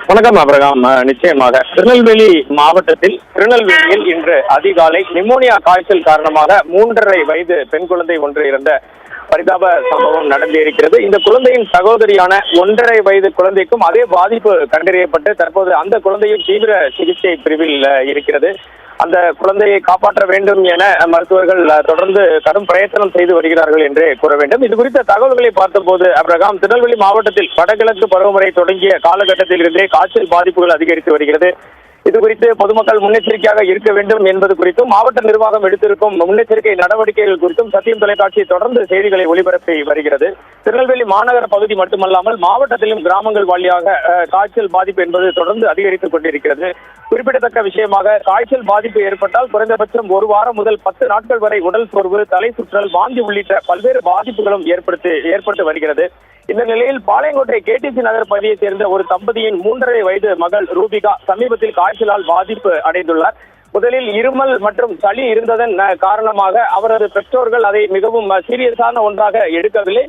வணக்கம் அபிரகாம். நிச்சயமாக திருநெல்வேலி மாவட்டத்தில் திருநெல்வேலியில் இன்று அதிகாலை நிமோனியா காய்ச்சல் காரணமாக 3.5 வயது பெண் குழந்தை ஒன்று இறந்த பரிதாப சம்பவம் நடந்திருக்கிறது. இந்த குழந்தையின் சகோதரியான 1.5 வயது குழந்தைக்கும் அதே பாதிப்பு கண்டறியப்பட்டு தற்போது அந்த குழந்தையும் தீவிர சிகிச்சை பிரிவில் இருக்கிறது. அந்த குழந்தையை காப்பாற்ற வேண்டும் என மருத்துவர்கள் தொடர்ந்து கடும் பிரயத்தனம் செய்து வருகிறார்கள் என்றே கூற வேண்டும். இது குறித்த தகவல்களை பார்த்தபோது அபிரகாம், திருநெல்வேலி மாவட்டத்தில் வடகிழக்கு பருவமழை தொடங்கிய காலகட்டத்தில் இருந்தே காய்ச்சல் பாதிப்புகள் அதிகரித்து வருகிறது. இது குறித்து பொதுமக்கள் முன்னெச்சரிக்கையாக இருக்க வேண்டும் என்பது குறித்தும் மாவட்ட நிர்வாகம் எடுத்திருக்கும் முன்னெச்சரிக்கை நடவடிக்கைகள் குறித்தும் சத்தியம் தொலைக்காட்சி தொடர்ந்து செய்திகளை ஒளிபரப்பி வருகிறது. திருநெல்வேலி மாநகர பகுதி மட்டுமல்லாமல் மாவட்டத்திலும் கிராமங்கள் வழியாக காய்ச்சல் பாதிப்பு என்பது தொடர்ந்து அதிகரித்துக் கொண்டிருக்கிறது. குறிப்பிடத்தக்க விஷயமாக காய்ச்சல் பாதிப்பு ஏற்பட்டால் குறைந்தபட்சம் 1 வாரம் முதல் 10 நாட்கள் வரை உடல் சோர்வு, தலை சுற்றல், வாந்தி உள்ளிட்ட பல்வேறு பாதிப்புகளும் ஏற்பட்டு வருகிறது. இந்த நிலையில் பாளையங்கோட்டை கேடிசி நகர் பகுதியை சேர்ந்த ஒரு தம்பதியின் 3.5 வயது மகள் ரூபிகா சமீபத்தில் காய்ச்சலால் பாதிப்பு அடைந்துள்ளார். முதலில் இருமல் மற்றும் சளி இருந்ததன் காரணமாக அவரது பெற்றோர்கள் அதை மிகவும் சீரியஸான ஒன்றாக எடுக்கவில்லை.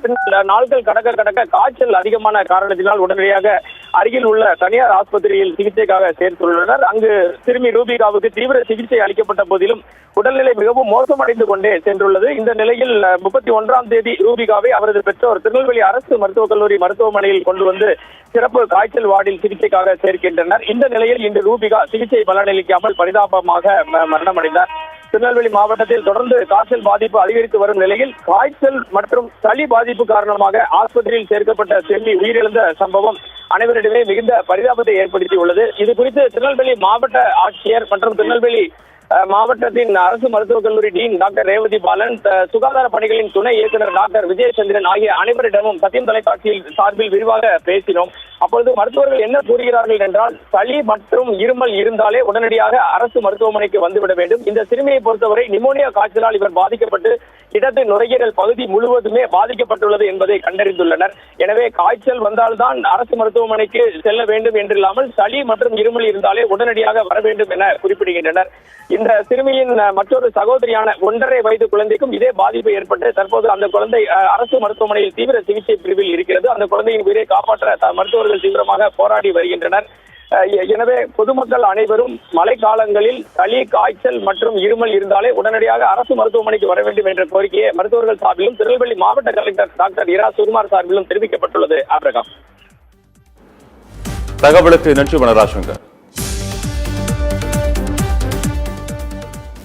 நாட்கள் கடக்க காய்ச்சல் அதிகமான காரணத்தினால் உடனடியாக அருகில் உள்ள தனியார் ஆஸ்பத்திரியில் சிகிச்சைக்காக சேர்த்துள்ளனர். அங்கு சிறுமி ரூபிகாவுக்கு தீவிர சிகிச்சை அளிக்கப்பட்ட போதிலும் உடல்நிலை மிகவும் மோசமடைந்து கொண்டே சென்றுள்ளது. இந்த நிலையில் 31ஆம் தேதி ரூபிகாவை அவரது பெற்றோர் திருநெல்வேலி அரசு மருத்துவக் கல்லூரி மருத்துவமனையில் கொண்டு வந்து சிறப்பு காய்ச்சல் வார்டில் சிகிச்சைக்காக சேர்க்கின்றனர். இந்த நிலையில் இன்று ரூபிகா சிகிச்சை பலனளிக்காமல் பரிதாபமாக மரணமடைந்தார். திருநெல்வேலி மாவட்டத்தில் தொடர்ந்து காய்ச்சல் பாதிப்பு அதிகரித்து வரும் நிலையில் காய்ச்சல் மற்றும் சளி பாதிப்பு காரணமாக ஆஸ்பத்திரியில் சேர்க்கப்பட்ட சிறுமி உயிரிழந்த சம்பவம் அனைவரிடமே மிகுந்த பரிதாபத்தை ஏற்படுத்தியுள்ளது. இது குறித்து திருநெல்வேலி மாவட்ட ஆட்சியர் மற்றும் திருநெல்வேலி மாவட்டத்தின் அரசு மருத்துவக் கல்லூரி டீன் டாக்டர் ரேவதி பாலன், சுகாதார பணிகளின் துணை இயக்குநர் டாக்டர் விஜயச்சந்திரன் ஆகிய அனைவரிடமும் சத்தியம் தொலைக்காட்சியில் சார்பில் விரிவாக பேசினோம். அப்பொழுது மருத்துவர்கள் என்ன கூறுகிறார்கள் என்றால், சளி மற்றும் இருமல் இருந்தாலே உடனடியாக அரசு மருத்துவமனைக்கு வந்துவிட வேண்டும். இந்த சிறுமியை பொறுத்தவரை நிமோனியா காய்ச்சலால் இவர் பாதிக்கப்பட்டு இடது நுரையீரல் பகுதி முழுவதுமே பாதிக்கப்பட்டுள்ளது என்பதை கண்டறிந்துள்ளனர். எனவே காய்ச்சல் வந்தால்தான் அரசு மருத்துவமனைக்கு செல்ல வேண்டும் என்றில்லாமல் சளி மற்றும் இருமல் இருந்தாலே உடனடியாக வர வேண்டும் என குறிப்பிடுகின்றனர். இந்த சிறுமியின் மற்றொரு சகோதரியான 1.5 வயது குழந்தைக்கும் இதே பாதிப்பு ஏற்பட்டு தற்போது அந்த குழந்தை அரசு மருத்துவமனையில் தீவிர சிகிச்சை பிரிவில் இருக்கிறது. அந்த குழந்தையின் உயிரை காப்பாற்ற மருத்துவர்கள் தீவிரமாக போராடி வருகின்றனர். எனவே பொதுமக்கள் அனைவரும் மழை காலங்களில் சளி, காய்ச்சல் மற்றும் இருமல் இருந்தாலே உடனடியாக அரசு மருத்துவமனைக்கு வர வேண்டும் என்ற கோரிக்கையை மருத்துவர்கள் சார்பிலும் திருநெல்வேலி மாவட்ட கலெக்டர் டாக்டர் இரா சுகுமார் சார்பிலும் தெரிவிக்கப்பட்டுள்ளது. ஆப்ரகாம், தகவலுக்கு நன்றி வனராஜசங்கர்.